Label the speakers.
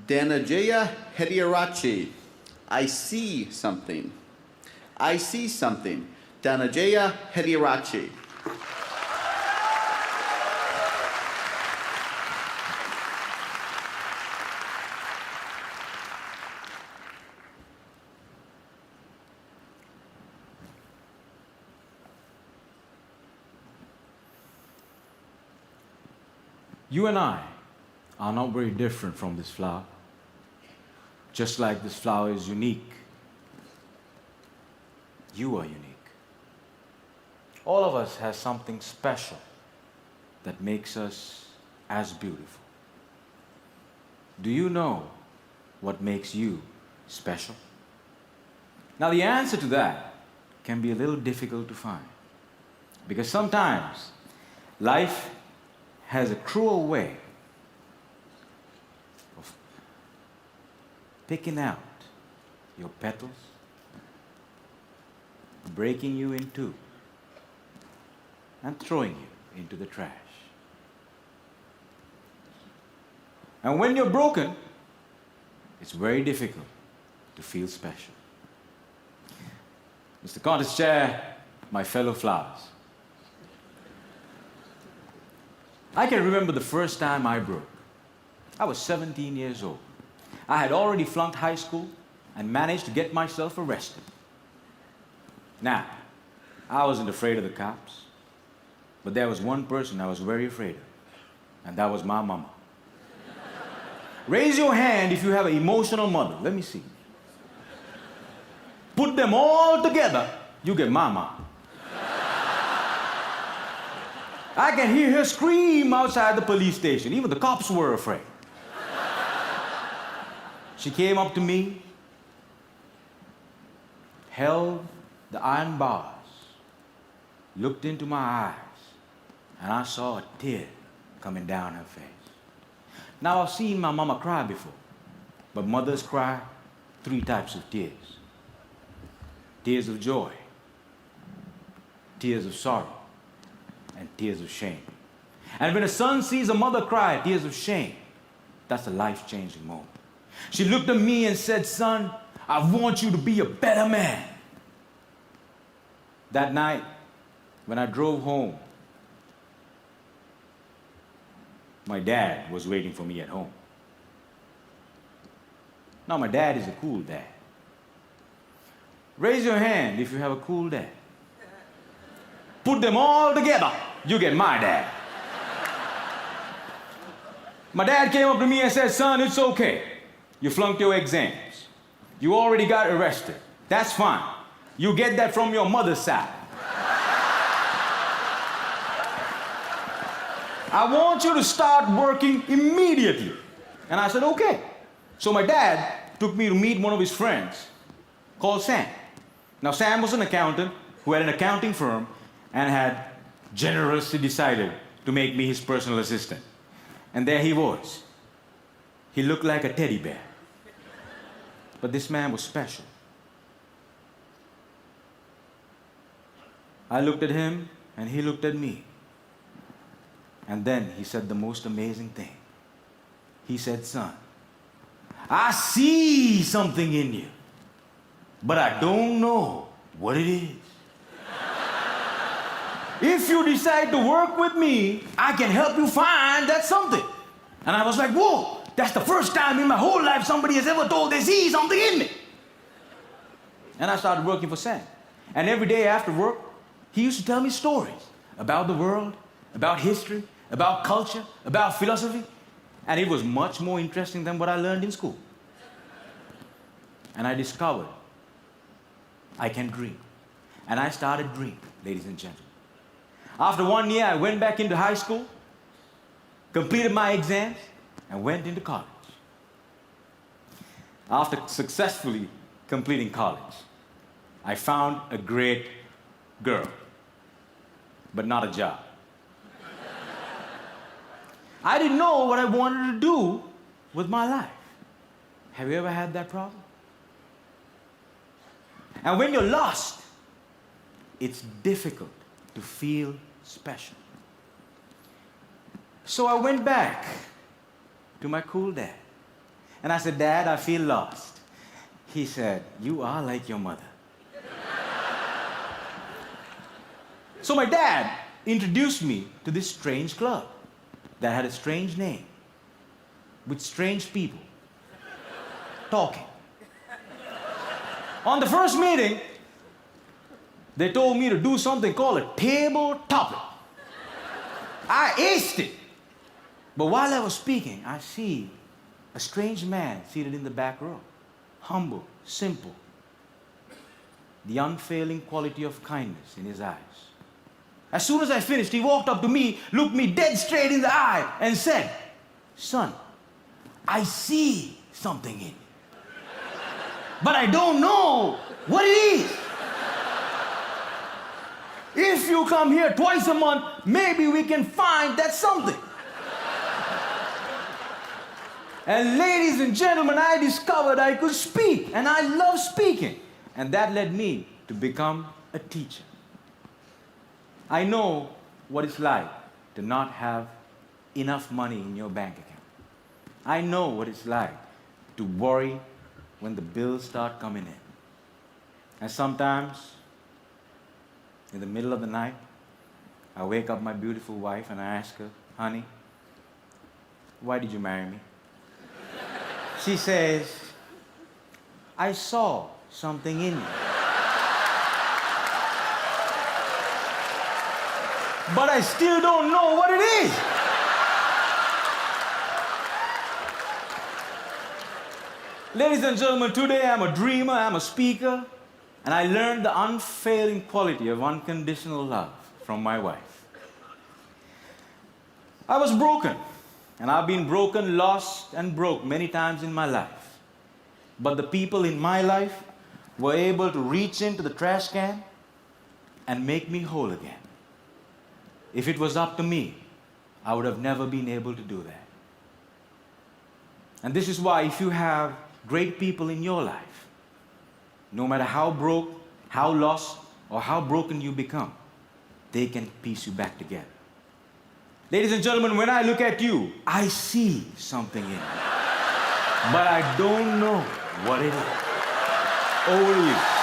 Speaker 1: Danajaya Hediarachi. I see something. I see something. Danajaya Hediarachi.
Speaker 2: You and I are not very different from this flower. Just like this flower is unique, you are unique. All of us has something special that makes us as beautiful. Do you know what makes you special? Now, the answer to that can be a little difficult to find, because sometimes life has a cruel way of picking out your petals, breaking you in two, and throwing you into the trash. And when you're broken, it's very difficult to feel special. Mr. Contest Chair, my fellow flowers, I can remember the first time I broke. I was 17 years old. I had already flunked high school and managed to get myself arrested. Now, I wasn't afraid of the cops, but there was one person I was very afraid of, and that was my mama. Raise your hand if you have an emotional mother. Let me see. Put them all together, you get mama. I can hear her scream outside the police station. Even the cops were afraid. She came up to me, held the iron bars, looked into my eyes, and I saw a tear coming down her face. Now, I've seen my mama cry before, but mothers cry 3 types of tears. Tears of joy, tears of sorrow, and tears of shame. And when a son sees a mother cry tears of shame, that's a life-changing moment. She looked at me and said, "Son, I want you to be a better man." That night, when I drove home, my dad was waiting for me at home. Now, my dad is a cool dad. Raise your hand if you have a cool dad. Put them all together, you get my dad. My dad came up to me and said, "Son, it's okay. You flunked your exams. You already got arrested. That's fine. You get that from your mother's side. I want you to start working immediately." And I said, "Okay." So my dad took me to meet one of his friends called Sam. Now, Sam was an accountant who had an accounting firm and had generously decided to make me his personal assistant. And there he was. He looked like a teddy bear. But this man was special. I looked at him, and he looked at me. And then he said the most amazing thing. He said, "Son, I see something in you, but I don't know what it is. If you decide to work with me, I can help you find that something." And I was like, "Whoa, that's the first time in my whole life somebody has ever told they see something in me." And I started working for Sam. And every day after work, he used to tell me stories about the world, about history, about culture, about philosophy. And it was much more interesting than what I learned in school. And I discovered I can dream. And I started dreaming, ladies and gentlemen. After 1 year, I went back into high school, completed my exams, and went into college. After successfully completing college, I found a great girl, but not a job. I didn't know what I wanted to do with my life. Have you ever had that problem? And when you're lost, it's difficult to feel special. So I went back to my cool dad And I said, Dad, I feel lost. He said, you are like your mother. So my dad introduced me to this strange club that had a strange name, with strange people talking. On the first meeting, they told me to do something called a table topic. I aced it. But while I was speaking, I see a strange man seated in the back row. Humble, simple. The unfailing quality of kindness in his eyes. As soon as I finished, he walked up to me, looked me dead straight in the eye, and said, son, I see something in you. But I don't know what it is. If you come here twice a month, maybe we can find that something. And ladies and gentlemen, I discovered I could speak, and I love speaking. And that led me to become a teacher. I know what it's like to not have enough money in your bank account. I know what it's like to worry when the bills start coming in. And sometimes, in the middle of the night, I wake up my beautiful wife and I ask her, honey, why did you marry me? She says, I saw something in you. But I still don't know what it is. Ladies and gentlemen, today I'm a dreamer, I'm a speaker, and I learned the unfailing quality of unconditional love from my wife. I was broken, and I've been broken, lost, and broke many times in my life. But the people in my life were able to reach into the trash can and make me whole again. If it was up to me, I would have never been able to do that. And this is why if you have great people in your life, no matter how broke, how lost, or how broken you become, they can piece you back together. Ladies and gentlemen, when I look at you, I see something in you. But I don't know what it is. Over to you.